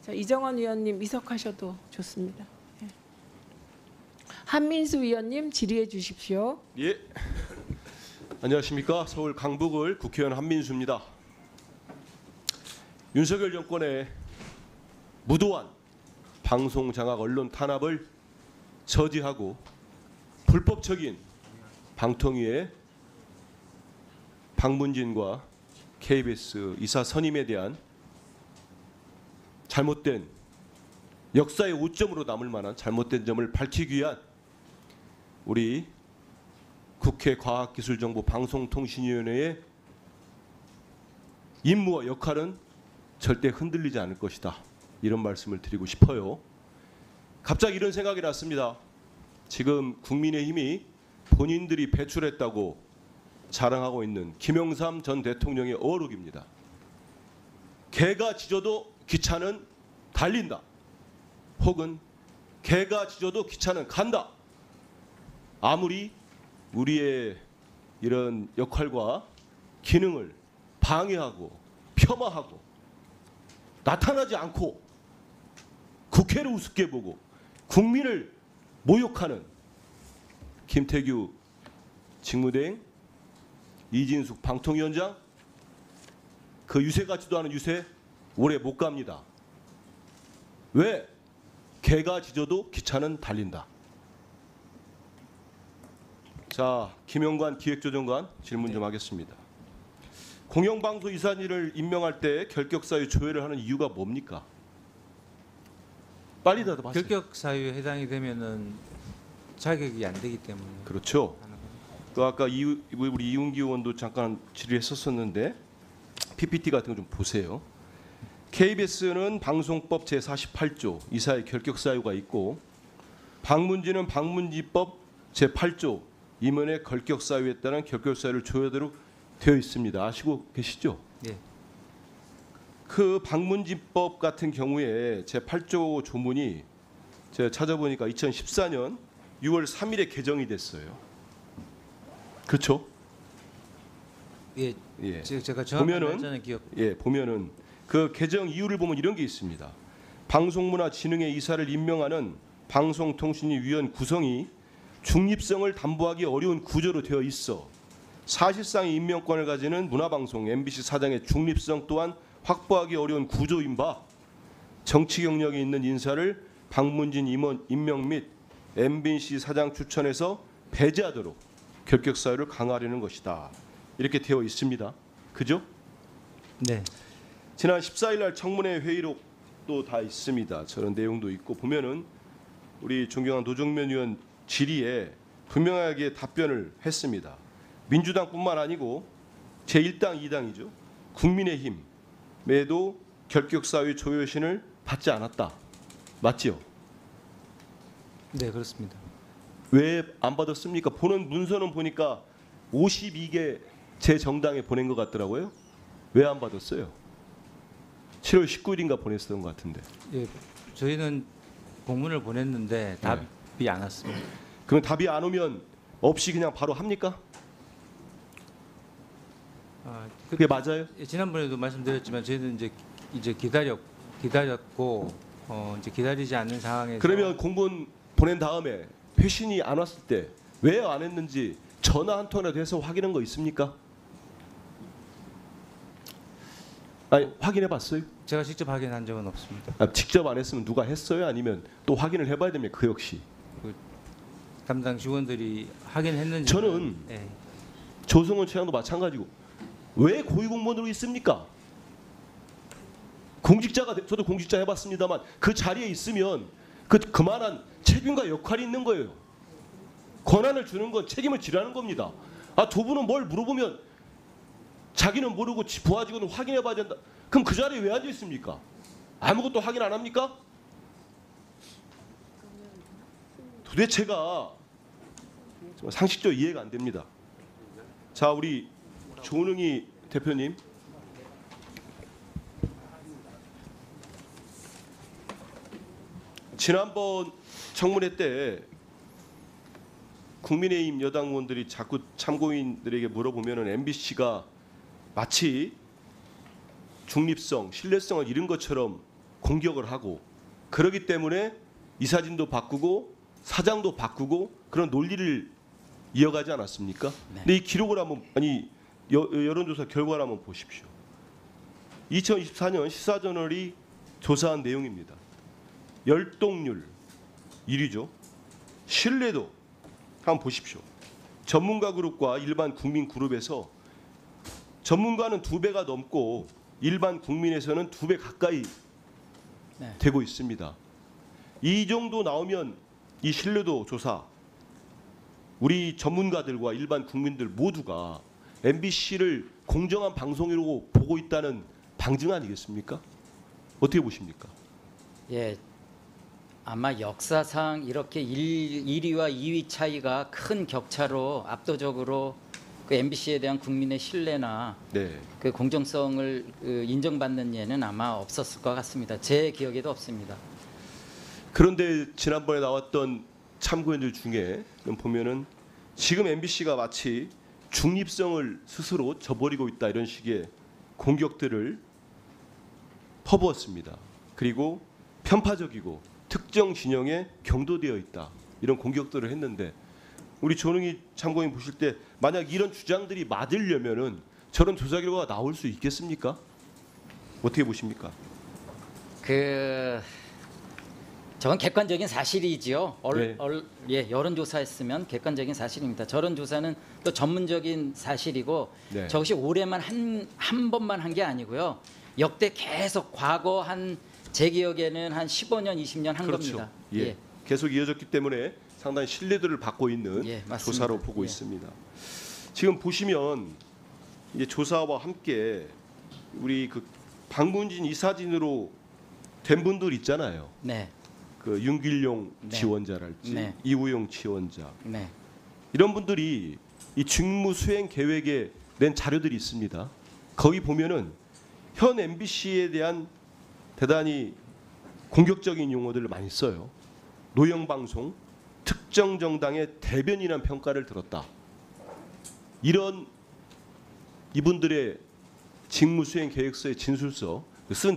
자, 이정원 위원님 이석하셔도 좋습니다. 예. 한민수 위원님 질의해 주십시오. 예. 안녕하십니까. 서울 강북을 국회의원 한민수입니다. 윤석열 정권의 무도한 방송 장악 언론 탄압을 저지하고 불법적인 방통위의 박문진과 KBS 이사 선임에 대한 잘못된 역사의 오점으로 남을 만한 잘못된 점을 밝히기 위한 우리 국회 과학기술정보방송통신위원회의 임무와 역할은 절대 흔들리지 않을 것이다. 이런 말씀을 드리고 싶어요. 갑자기 이런 생각이 났습니다. 지금 국민의힘이 본인들이 배출했다고 자랑하고 있는 김영삼 전 대통령의 어록입니다. 개가 짖어도 기차는 달린다. 혹은 개가 짖어도 기차는 간다. 아무리 우리의 이런 역할과 기능을 방해하고 폄하하고 나타나지 않고 국회를 우습게 보고 국민을 모욕하는 김태규 직무대행, 이진숙 방통위원장, 그 유세 같지도 않은 유세 오래 못 갑니다. 왜? 개가 짖어도 기차는 달린다. 자, 김영관 기획조정관 질문 좀 하겠습니다. 공영방송 이사진을 임명할 때 결격사유 조회를 하는 이유가 뭡니까? 빨리 대답하세요. 결격 사유에 해당이 되면은 자격이 안 되기 때문에. 그렇죠. 그 아까 우리 이웅기 의원도 잠깐 질의했었는데 PPT 같은 거 좀 보세요. KBS는 방송법 제48조 이사의 결격 사유가 있고, 박문진은 방문지법 제8조 임원의 결격 사유에 따른 결격 사유를 조회하도록 되어 있습니다. 아시고 계시죠? 예. 그 방문지법 같은 경우에 제8조 조문이 제가 찾아보니까 2014년 6월 3일에 개정이 됐어요. 그렇죠? 예. 예. 제가 정확한 보면은 날짜는 기억. 예, 보면은 그 개정 이유를 보면 이런 게 있습니다. 방송문화진흥회 이사를 임명하는 방송통신위원 구성이 중립성을 담보하기 어려운 구조로 되어 있어 사실상의 임명권을 가지는 문화방송 MBC 사장의 중립성 또한 확보하기 어려운 구조인 바 정치 경력이 있는 인사를 박문진 임원 임명 및 MBC 사장 추천해서 배제하도록 결격 사유를 강화하려는 것이다. 이렇게 되어 있습니다. 그죠? 네. 지난 14일 날 청문회 회의록도 다 있습니다. 저런 내용도 있고 보면은 우리 존경한 노정면 의원 질의에 분명하게 답변을 했습니다. 민주당뿐만 아니고 제1당, 2당이죠. 국민의힘에도 결격사유 조효신을 받지 않았다. 맞지요? 네, 그렇습니다. 왜 안 받았습니까? 보는 문서는 보니까 52개 제 정당에 보낸 것 같더라고요. 왜 안 받았어요? 7월 19일인가 보냈던 것 같은데. 예. 저희는 공문을 보냈는데 답이 안 왔습니다. 그럼 답이 안 오면 없이 그냥 바로 합니까? 아, 그게 맞아요? 예, 지난번에도 말씀드렸지만 저희는 이제 기다렸고 이제 기다리지 않는 상황에서 그러면 공문 보낸 다음에 회신이 안 왔을 때 왜 안 했는지 전화 한 통이라도 해서 확인한 거 있습니까? 아니, 확인해 봤어요? 제가 직접 확인한 적은 없습니다. 아, 직접 안 했으면 누가 했어요? 아니면 또 확인을 해봐야 됩니까? 그 역시. 담당 직원들이 확인했는지 저는 예. 조성원 차장도 마찬가지고 왜 고위공무원으로 있습니까? 공직자가 저도 공직자 해봤습니다만 그 자리에 있으면 그만한 책임과 역할이 있는 거예요. 권한을 주는 건 책임을 지라는 겁니다. 아, 두 분은 뭘 물어보면 자기는 모르고 부하 직원은 확인해봐야 된다. 그럼 그 자리에 왜 앉아 있습니까? 아무것도 확인 안 합니까? 도대체가 상식적으로 이해가 안 됩니다. 자, 우리 조은웅이 대표님. 지난번 청문회 때 국민의힘 여당 의원들이 자꾸 참고인들에게 물어보면은 MBC가 마치 중립성, 신뢰성을 잃은 것처럼 공격을 하고 그러기 때문에 이사진도 바꾸고 사장도 바꾸고 그런 논리를 이어가지 않았습니까? 네. 근데 이 기록을 한번 여론조사 결과를 한번 보십시오. 2024년 시사저널이 조사한 내용입니다. 열동률 1위죠. 신뢰도 한번 보십시오. 전문가 그룹과 일반 국민 그룹에서 전문가는 2배가 넘고 일반 국민에서는 2배 가까이 네. 되고 있습니다. 이 정도 나오면 이 신뢰도 조사 우리 전문가들과 일반 국민들 모두가 MBC를 공정한 방송이라고 보고 있다는 방증 아니겠습니까? 어떻게 보십니까? 예, 아마 역사상 이렇게 1위와 2위 차이가 큰 격차로 압도적으로 그 MBC에 대한 국민의 신뢰나 네. 그 공정성을 인정받는 예는 아마 없었을 것 같습니다. 제 기억에도 없습니다. 그런데 지난번에 나왔던 참고인들 중에 보면은 지금 MBC가 마치 중립성을 스스로 저버리고 있다 이런 식의 공격들을 퍼부었습니다. 그리고 편파적이고 특정 진영에 경도되어 있다 이런 공격들을 했는데 우리 조능희 참고인 보실 때 만약 이런 주장들이 맞으려면은 저런 조사 결과가 나올 수 있겠습니까? 어떻게 보십니까? 저건 객관적인 사실이지요. 네. 예, 여론조사했으면 객관적인 사실입니다. 저런 조사는 또 전문적인 사실이고 네. 저것이 올해만 한 번만 한 게 아니고요. 역대 계속 과거 제 기억에는 한 15년, 20년 한 그렇죠. 겁니다. 예. 계속 이어졌기 때문에 상당히 신뢰도를 받고 있는 예, 맞습니다. 조사로 보고 예. 있습니다. 지금 보시면 이제 조사와 함께 우리 그 방문진 이사진으로 된 분들 있잖아요. 네, 그 윤길용 네. 지원자랄지 네. 이우용 지원자 네, 이런 분들이 이 직무 수행 계획에 낸 자료들이 있습니다. 거기 보면은 현 MBC에 대한 대단히 공격적인 용어들을 많이 써요. 노영 방송, 특정 정당의 대변이라는 평가를 들었다. 이런 이분들의 직무 수행 계획서의 진술서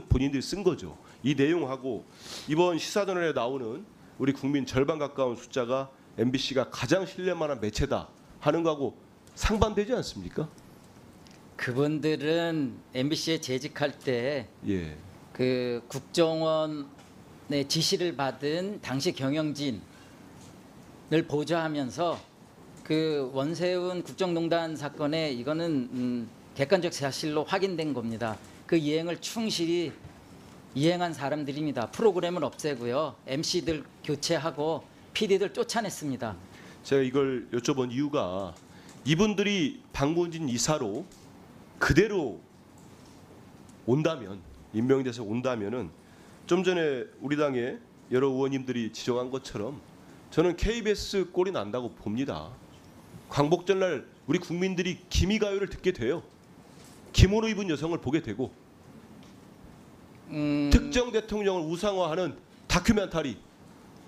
본인들이 쓴 거죠. 이 내용하고 이번 시사저널에 나오는 우리 국민 절반 가까운 숫자가 MBC가 가장 신뢰만한 매체다 하는 거하고 상반되지 않습니까? 그분들은 MBC에 재직할 때 예. 그 국정원의 지시를 받은 당시 경영진을 보좌하면서 그 원세훈 국정농단 사건에 이거는 객관적 사실로 확인된 겁니다. 그 이행을 충실히 이행한 사람들입니다. 프로그램을 없애고요. MC들 교체하고 PD들 쫓아냈습니다. 제가 이걸 여쭤본 이유가 이분들이 방문진 이사로 그대로 온다면 임명돼서 온다면은 좀 전에 우리 당의 여러 의원님들이 지적한 것처럼 저는 KBS 꼴이 난다고 봅니다. 광복절날 우리 국민들이 기미가요를 듣게 돼요. 기모노 입은 여성을 보게 되고 특정 대통령을 우상화하는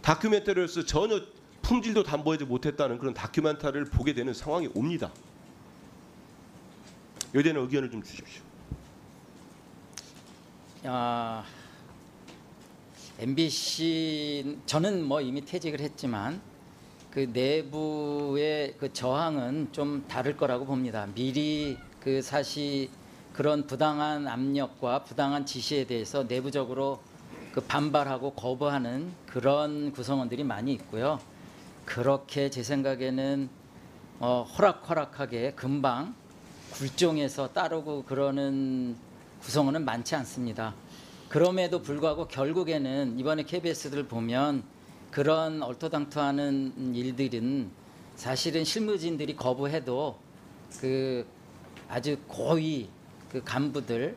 다큐멘터리로서 전혀 품질도 담보하지 못했다는 그런 다큐멘터리를 보게 되는 상황이 옵니다. 여기에 대한 의견을 좀 주십시오. MBC 저는 뭐 이미 퇴직을 했지만 그 내부의 그 저항은 좀 다를 거라고 봅니다. 미리 그 사실 그런 부당한 압력과 부당한 지시에 대해서 내부적으로 그 반발하고 거부하는 그런 구성원들이 많이 있고요. 그렇게 제 생각에는 호락호락하게 금방 굴종해서 따르고 그러는 구성원은 많지 않습니다. 그럼에도 불구하고 결국에는 이번에 KBS들 보면 그런 얼토당토하는 일들은 사실은 실무진들이 거부해도 그 아주 고위 그 간부들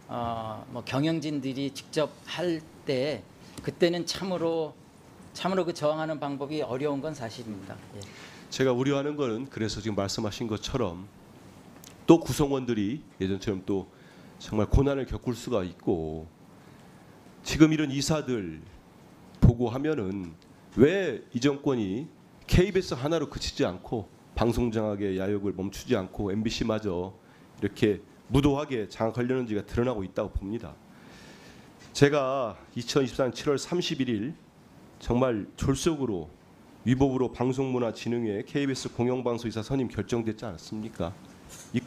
뭐 경영진들이 직접 할 때 그때는 참으로 그 저항하는 방법이 어려운 건 사실입니다. 예. 제가 우려하는 것은 그래서 지금 말씀하신 것처럼 또 구성원들이 예전처럼 또 정말 고난을 겪을 수가 있고 지금 이런 이사들 보고 하면은 왜 이 정권이 KBS 하나로 그치지 않고 방송장악의 야욕을 멈추지 않고 MBC마저 이렇게 무도하게 장악하려는지가 드러나고 있다고 봅니다. 제가 2024년 7월 31일 정말 졸속으로 위법으로 방송문화진흥회 KBS 공영방송이사 선임 결정됐지 않았습니까? 이